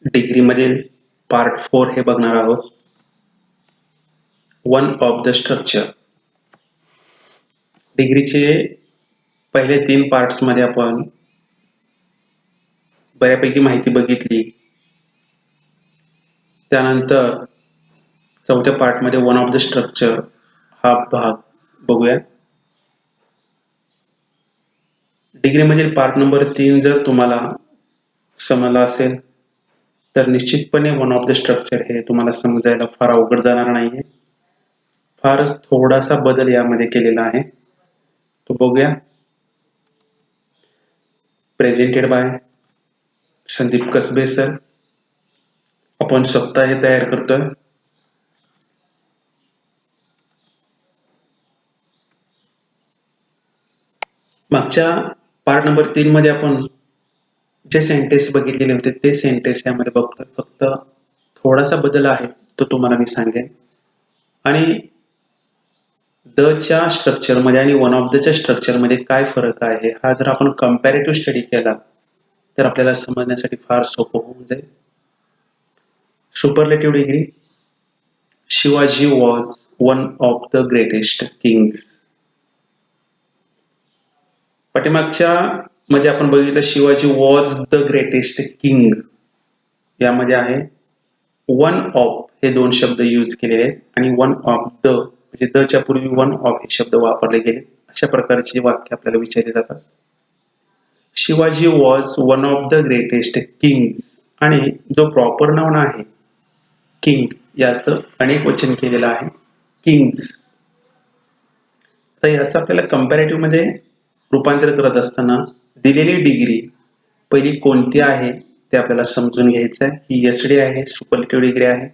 डिग्रीमधील part 4 हे बघणार आहोत. One of the structure. डिग्रीचे पहिले 3 पार्ट्समध्ये आपण बऱ्यापैकी माहिती बघितली. त्यानंतर चौथ्या पार्टमध्ये वन ऑफ द स्ट्रक्चर हा भाग बघूया. डिग्रीमधील पार्ट नंबर 3 जर तुम्हाला समजला असेल तर निश्चितपणे वन ऑफ द स्ट्रक्चर हे तुम्हाला समजायला फार अवघड जाणार नाहीये. फारच थोडासा बदल यामध्ये केलेला आहे, तो बघूया. प्रेझेंटेड बाय संदीप कसबे सर. आपण स्वतः हे तयार करतोय. मागच्या पार्ट नंबर 3 मध्ये आपण जे सेंटेन्स बघितलेले होते ते सेंटेन्स यामध्ये बघतोय. फक्त थोडासा बदल आहे, तो तुम्हाला मी सांगेन. आणि द च्या स्ट्रक्चरमध्ये आणि वन ऑफ द च्या स्ट्रक्चरमध्ये काय फरक आहे हा जर आपण कंपॅरेटिव्ह स्टडी केला तर आपल्याला समजण्यासाठी फार सोपं होऊन जाईल. Superlative degree. Shivaji was one of the greatest Kings. पाठीमागच्या मध्ये आपण बघितलं Shivaji was the greatest king. यामध्ये आहे वन ऑफ हे 2 शब्द यूज केलेले आहेत आणि वन ऑफ द म्हणजे द च्या पूर्वी वन ऑफ हे शब्द वापरले गेले. अशा प्रकारचे वाक्य आपल्याला विचारले जातात. Shivaji was one of the greatest Kings आणि जो प्रॉपर नाउन आहे किंग याचं अनेक वचन केलेलं आहे किंग्स. तर याचं आपल्याला कंपॅरेटिव्ह मध्ये रूपांतर करत असताना दिलेली डिग्री पहिली कोणती आहे ते आपल्याला समजून घ्यायचं आहे. ही एसडी आहे, सुपरलेटिव्ह डिग्री आहे.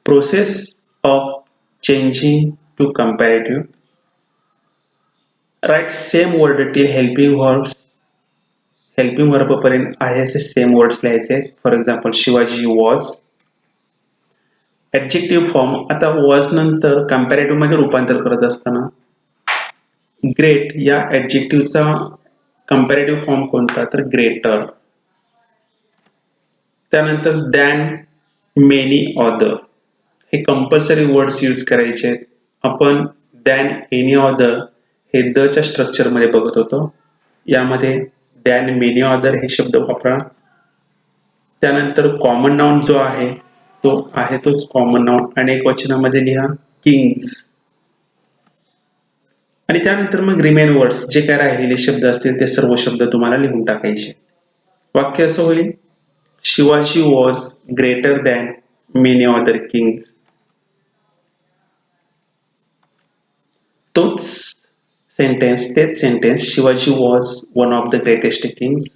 Process of changing to comparative. Right same word till helping words. Helping verb पर्यंत आहे असे सेम वर्ड्स लिहायचे. For example Shivaji was. Adjective form. आता वॉज नंतर कंपॅरेटिव्ह मध्ये रूपांतर करत असताना ग्रेट या ऍडजेक्टिव्हचा कंपॅरेटिव्ह फॉर्म कोणता तर ग्रेटर. त्यानंतर दॅन, मेनी, ऑदर हे कंपल्सरी वर्ड्स यूज करायचे आहेत. आपण दॅन, एनी, ऑदर हे द च्या स्ट्रक्चर मध्ये बघत होतो. यामध्ये दॅन, मेनी, ऑदर हे शब्द वापरा. त्यानंतर कॉमन नाउन जो आहे तो आहे तोच कॉमन नाउन अनेक वचनामध्ये लिहा किंग्स. आणि त्यानंतर मग रिमेन वर्ड्स जे काय राहिलेले शब्द असतील ते सर्व शब्द तुम्हाला लिहून टाकायचे. वाक्य असं होईल Shivaji was greater than many other kings. तोच सेंटेन्स तेच sentence Shivaji was one of the greatest kings.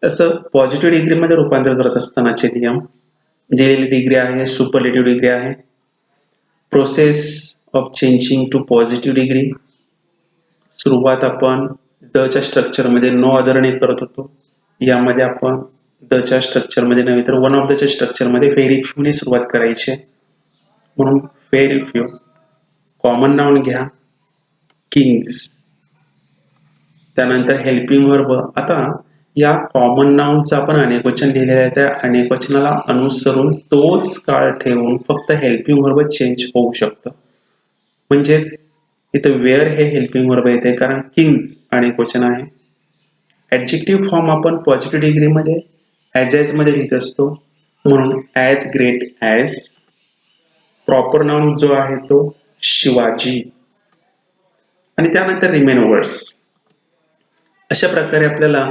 त्याचं पॉझिटिव्ह डिग्रीमध्ये रूपांतर करत असतानाचे नियम. दिलेली डिग्री आहे सुपरलेटिव्ह डिग्री आहे. Process of changing to positive degree. सुरुवात आपण द च्या स्ट्रक्चरमध्ये नो अदरने करत होतो. यामध्ये आपण द च्या स्ट्रक्चरमध्ये नव्हे तर वन ऑफ द च्या स्ट्रक्चरमध्ये व्हेरी फ्यूने सुरुवात करायची. म्हणून व्हेरी फ्यू. कॉमन नाउन घ्या किंग्स. त्यानंतर हेल्पिंग वर्ब. आता या कॉमन नाउनचं आपण अनेकवचन लिहिलेलं आहे. त्या अनेकवचनाला अनुसरून तोच काळ ठेवून फक्त हेल्पिंग वर्ब चेंज होऊ शकतं. म्हणजेच इथं वेअर हे हेल्पिंग वर्ब येते कारण किंग्स अनेकवचन आहे. ऍडजेक्टिव्ह फॉर्म आपण पॉझिटिव्ह डिग्रीमध्ये ॲज मध्ये लिहित असतो म्हणून as great as. Proper noun जो आहे तो शिवाजी. आणि त्यानंतर रिमेन वर्ड्स. अशा प्रकारे आपल्याला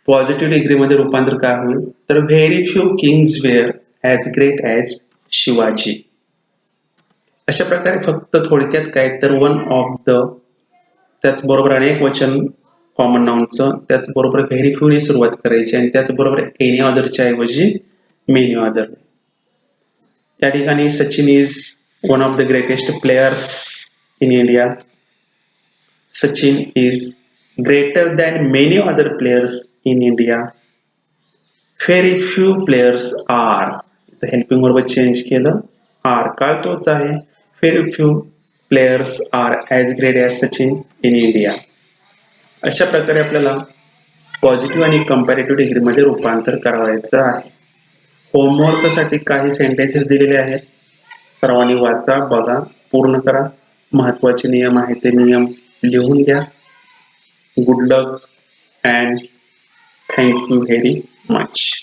पॉझिटिव्ह डिग्रीमध्ये रूपांतर काय होईल तर very few Kings wear as great as Shivaji. अशा प्रकारे फक्त थोडक्यात काय तर वन ऑफ द त्याचबरोबर अनेक वचन कॉमन नाउनचं त्याचबरोबर व्हेरी फ्यूने सुरुवात करायची आणि त्याचबरोबर एनी अदरच्या ऐवजी मेनी अदर. या ठिकाणी Sachin is one of the greatest players in India. Sachin is greater than many other players in India. Very few players are. Helping verb change केलं. आर काळ तोच आहे. Very few players are as great as Sachin in India. अशा प्रकारे आपल्याला positive आणि comparative डिग्रीमध्ये रूपांतर करायचं आहे. होमवर्कसाठी काही सेंटेन्सेस दिलेले आहेत. सर्वांनी वाचा, बघा, पूर्ण करा. महत्त्वाचे नियम आहेत ते नियम लिहून घ्या. Good luck and thank you very much.